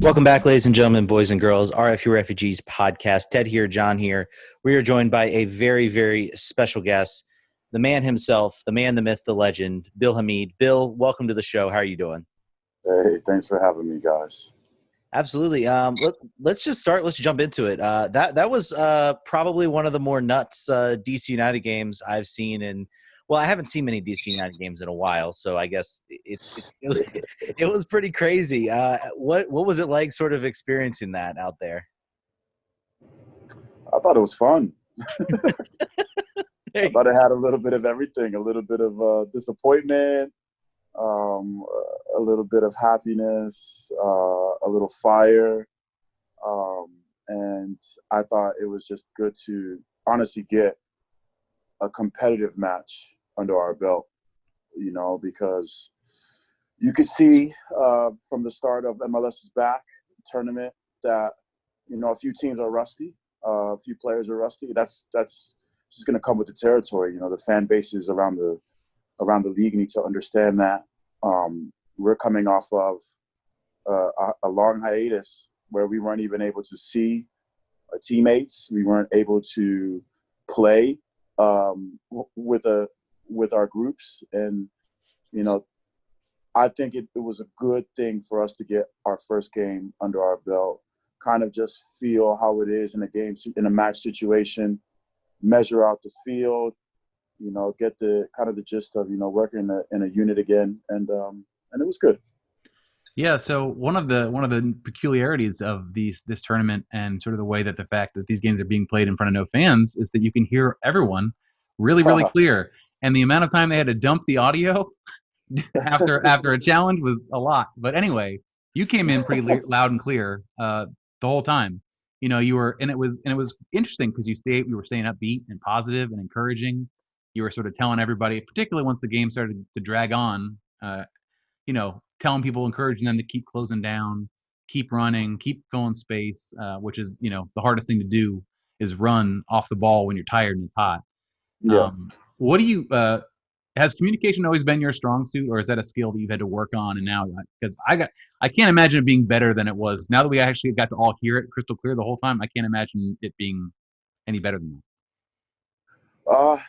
Welcome back, ladies and gentlemen, boys and girls, RFK Refugees podcast. Ted here, John here. We are joined by a very, very special guest, the man himself, the man, the myth, the legend, Bill Hamid. Bill, welcome to the show. How are you doing? Hey, thanks for having me, guys. Absolutely. Let's just start. Let's jump into it. That was probably one of the more nuts DC United games I've seen in. Well, I haven't seen many DC United games in a while, so I guess it was pretty crazy. What was it like, sort of experiencing that out there? I thought it was fun. There I you thought go. it had a little bit of everything, a little bit of disappointment, um, a little bit of happiness, a little fire. And I thought it was just good to honestly get a competitive match under our belt, because you could see from the start of MLS's back tournament that, a few teams are rusty, a few players are rusty. That's just going to come with the territory. The fan bases around the league need to understand that we're coming off of a long hiatus where we weren't even able to see our teammates. We weren't able to play with our groups, and I think it was a good thing for us to get our first game under our belt, kind of just feel how it is in a match situation, measure out the field, get the kind of the gist of working in a unit again, and it was good. Yeah, so one of the peculiarities of this tournament and sort of the way that the fact that these games are being played in front of no fans is that you can hear everyone really, really clear. And the amount of time they had to dump the audio after a challenge was a lot. But anyway, you came in pretty loud and clear the whole time. You were, and it was interesting because you were staying upbeat and positive and encouraging. You were sort of telling everybody, particularly once the game started to drag on, telling people, encouraging them to keep closing down, keep running, keep filling space, which is, the hardest thing to do is run off the ball when you're tired and it's hot. Yeah. What do you, has communication always been your strong suit, or is that a skill that you've had to work on? And now, because I can't imagine it being better than it was. Now that we actually got to all hear it crystal clear the whole time, I can't imagine it being any better than that.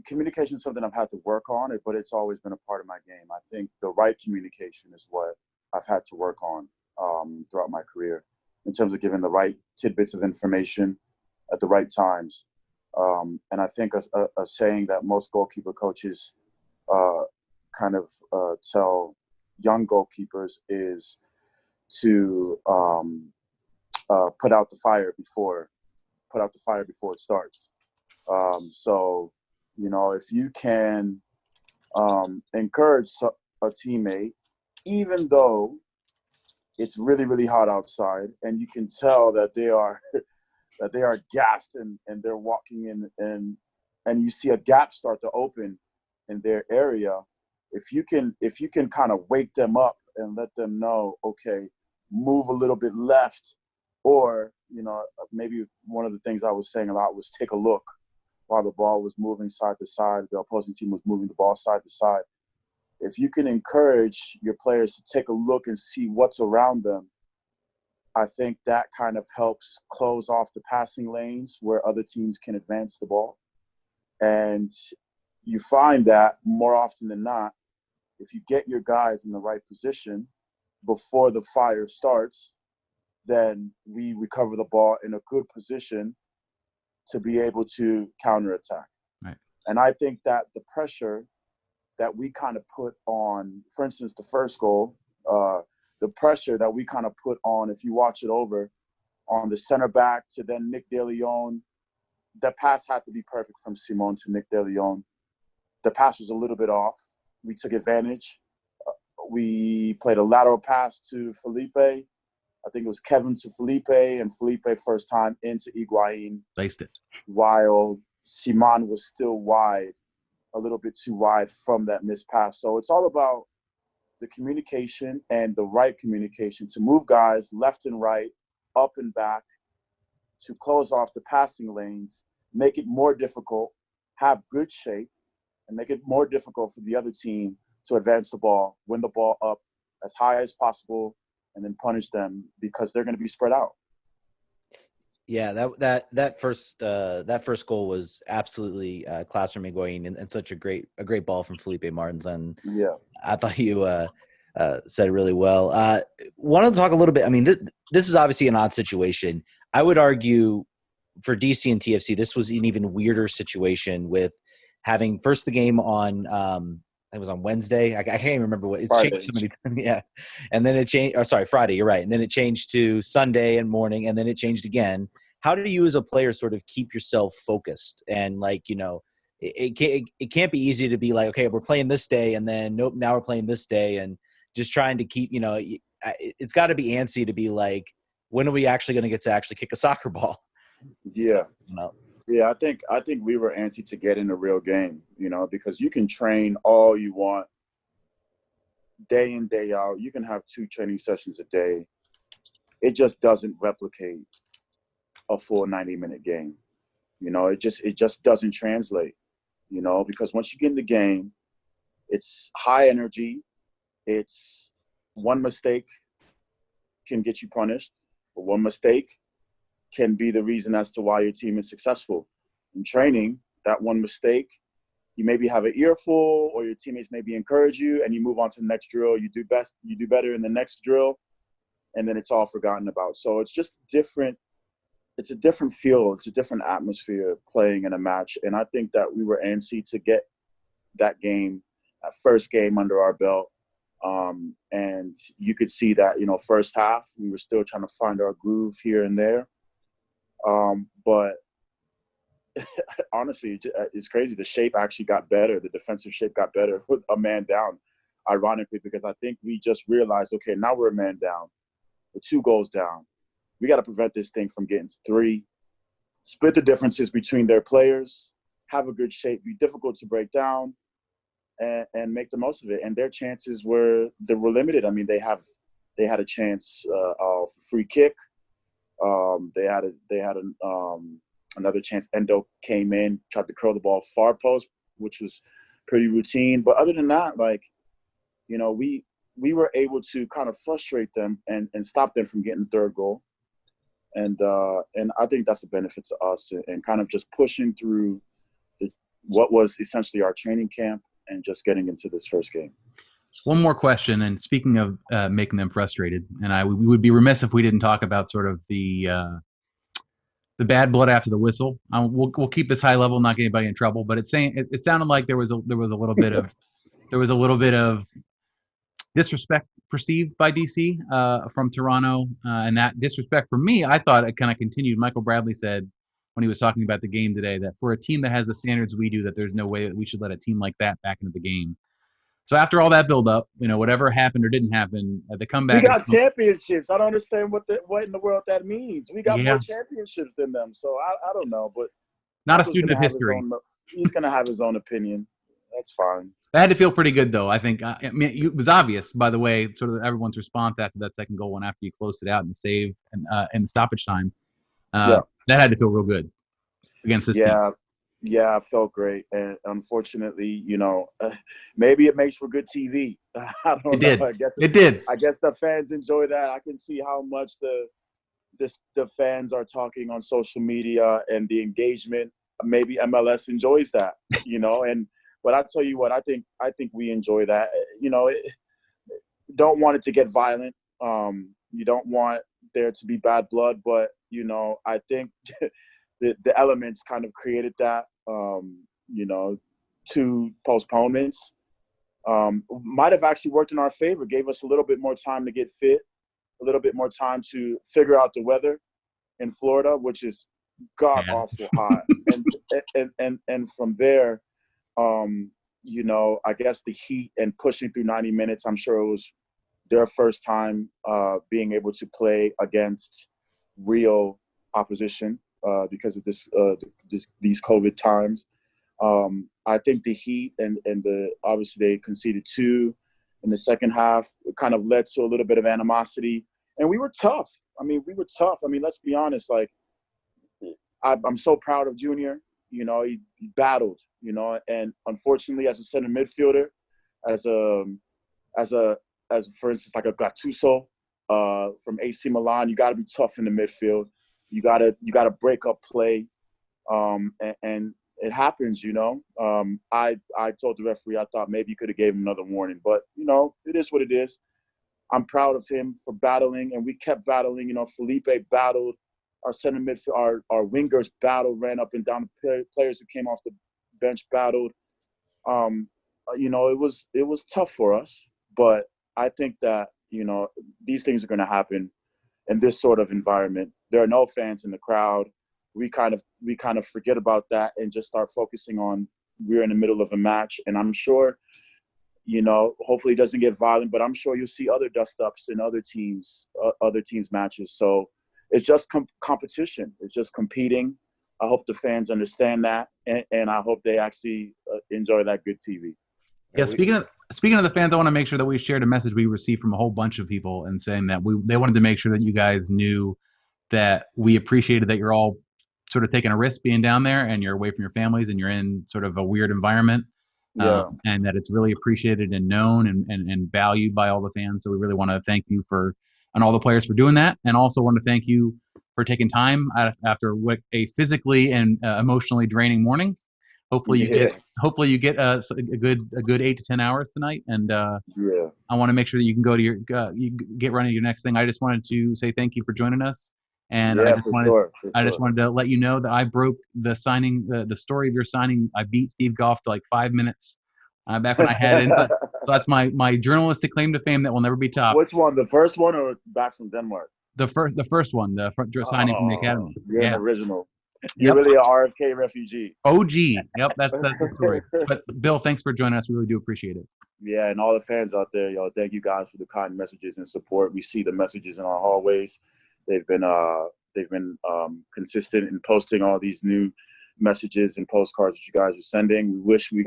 Communication is something I've had to work on, but it's always been a part of my game. I think the right communication is what I've had to work on throughout my career, in terms of giving the right tidbits of information at the right times. And I think a saying that most goalkeeper coaches kind of tell young goalkeepers is to put out the fire before it starts. So, if you can encourage a teammate, even though it's really, really hot outside, and you can tell that they are gassed and they're walking in, and you see a gap start to open in their area, if you can kind of wake them up and let them know, okay, move a little bit left, or maybe one of the things I was saying a lot was take a look. While the ball was moving side to side, the opposing team was moving the ball side to side. If you can encourage your players to take a look and see what's around them, I think that kind of helps close off the passing lanes where other teams can advance the ball. And you find that more often than not, if you get your guys in the right position before the fire starts, then we recover the ball in a good position to be able to counterattack. Right. And I think that the pressure that we kind of put on, for instance, the first goal, the pressure that we kind of put on, if you watch it over, on the center back to then Nick De Leon, the pass had to be perfect from Simon to Nick De Leon. The pass was a little bit off. We took advantage. We played a lateral pass to Felipe. I think it was Kevin to Felipe, and Felipe first time into Higuain. Placed it. While Simon was still wide, a little bit too wide from that missed pass. So it's all about the communication and the right communication to move guys left and right, up and back, to close off the passing lanes, make it more difficult, have good shape, and make it more difficult for the other team to advance the ball, win the ball up as high as possible, and then punish them because they're going to be spread out. Yeah, that first goal was absolutely classroom going, and such a great ball from Felipe Martins, and Yeah. I thought you said it really well. Wanted to talk a little bit. I mean, this is obviously an odd situation. I would argue for DC and TFC, this was an even weirder situation with having first the game on it was on Wednesday. I can't even remember what it's Friday. changed so many times. Yeah, and then it changed. Or sorry, Friday. You're right. And then it changed to Sunday and morning, and then it changed again. How do you, as a player, sort of keep yourself focused and it can't be easy to be like, okay, we're playing this day, and then nope, now we're playing this day, and just trying to keep it's got to be antsy to be like, when are we actually going to get to actually kick a soccer ball? Yeah. Yeah, I think we were antsy to get in a real game, because you can train all you want day in, day out. You can have 2 training sessions a day. It just doesn't replicate a full 90-minute game. It just doesn't translate, because once you get in the game, it's high energy. It's one mistake can get you punished, but one mistake can be the reason as to why your team is successful. In training, that one mistake, you maybe have an earful, or your teammates maybe encourage you, and you move on to the next drill. You do better in the next drill, and then it's all forgotten about. So it's just different. It's a different feel. It's a different atmosphere playing in a match. And I think that we were antsy to get that game, that first game under our belt. And you could see that, first half, we were still trying to find our groove here and there. But honestly, it's crazy. The shape actually got better. The defensive shape got better with a man down, ironically, because I think we just realized, okay, now we're a man down. We're 2 goals down. We got to prevent this thing from getting to 3, split the differences between their players, have a good shape, be difficult to break down, and make the most of it. And their chances were limited. I mean, they had a chance of free kick. They had another chance. Endo came in, tried to curl the ball far post, which was pretty routine. But other than that, we were able to kind of frustrate them and stop them from getting the 3rd goal. And I think that's a benefit to us, and kind of just pushing through what was essentially our training camp and just getting into this first game. One more question, and speaking of making them frustrated, and we would be remiss if we didn't talk about sort of the bad blood after the whistle. We'll keep this high level, not get anybody in trouble. But it sounded like there was a little bit of disrespect perceived by DC from Toronto, and that disrespect for me, I thought it kind of continued. Michael Bradley said when he was talking about the game today that for a team that has the standards we do, that there's no way that we should let a team like that back into the game. So after all that build up, whatever happened or didn't happen, the comeback. We got championships. I don't understand what in the world that means. We got more championships than them. So I don't know, but not a student of history. He's going to have his own opinion. That's fine. That had to feel pretty good, though. I think it was obvious, by the way, sort of everyone's response after that second goal and after you closed it out in the save and the stoppage time. That had to feel real good against this team. Yeah, I felt great. And unfortunately, maybe it makes for good TV. I don't know. It did. I guess the fans enjoy that. I can see how much the fans are talking on social media and the engagement. Maybe MLS enjoys that, But I tell you what, I think we enjoy that. Don't want it to get violent. You don't want there to be bad blood, but I think the elements kind of created that. 2 postponements might have actually worked in our favor. Gave us a little bit more time to get fit, a little bit more time to figure out the weather in Florida, which is god awful hot, and from there. I guess the heat and pushing through 90 minutes, I'm sure it was their first time being able to play against real opposition because of these COVID times. I think the heat and obviously they conceded 2 in the second half. It kind of led to a little bit of animosity, and we were tough. Let's be honest. I'm so proud of Junior. He battled. And unfortunately, as a center midfielder, as for instance, like a Gattuso, from AC Milan. You got to be tough in the midfield. You gotta break up play, and it happens. I told the referee I thought maybe you could have gave him another warning, but it is what it is. I'm proud of him for battling, and we kept battling. Felipe battled, our center midfield, our wingers battled, ran up and down. The players who came off the bench battled. It was tough for us, but I think that these things are going to happen in this sort of environment. There are no fans in the crowd. We kind of forget about that and just start focusing on we're in the middle of a match, and I'm sure. Hopefully it doesn't get violent, but I'm sure you'll see other dust-ups in other teams' matches. So it's just competition. It's just competing. I hope the fans understand that, and I hope they actually enjoy that good TV. Yeah, speaking of the fans, I want to make sure that we shared a message we received from a whole bunch of people and saying that they wanted to make sure that you guys knew that we appreciated that you're all sort of taking a risk being down there and you're away from your families and you're in sort of a weird environment. Yeah. And that it's really appreciated and known and valued by all the fans. So we really want to thank you and all the players for doing that. And also want to thank you for taking time after a physically and emotionally draining morning. Hopefully you get a good 8 to 10 hours tonight. And I want to make sure that you can go to you get running to your next thing. I just wanted to say thank you for joining us. And I just wanted to let you know that I broke the signing, the story of your signing. I beat Steve Goff to like 5 minutes back when I had inside. So that's my journalistic claim to fame that will never be topped. Which one? The first one or back from Denmark? The first one, the signing from the academy. You're an original. You're really an RFK refugee. OG. Yep, that's the story. But Bill, thanks for joining us. We really do appreciate it. Yeah, and all the fans out there, thank you guys for the kind messages and support. We see the messages in our hallways. They've been consistent in posting all these new messages and postcards that you guys are sending. We wish we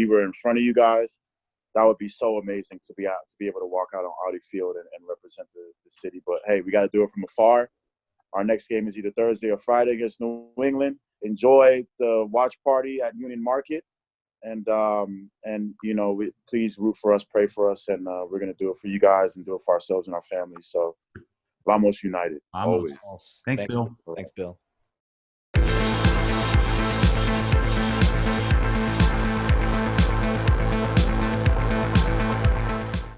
were in front of you guys. That would be so amazing to be able to walk out on Audi Field and represent the city. But hey, we got to do it from afar. Our next game is either Thursday or Friday against New England. Enjoy the watch party at Union Market, and please root for us, pray for us, and we're gonna do it for you guys and do it for ourselves and our families. So, Vamos United. Always. Thanks, Bill. Thanks, Bill.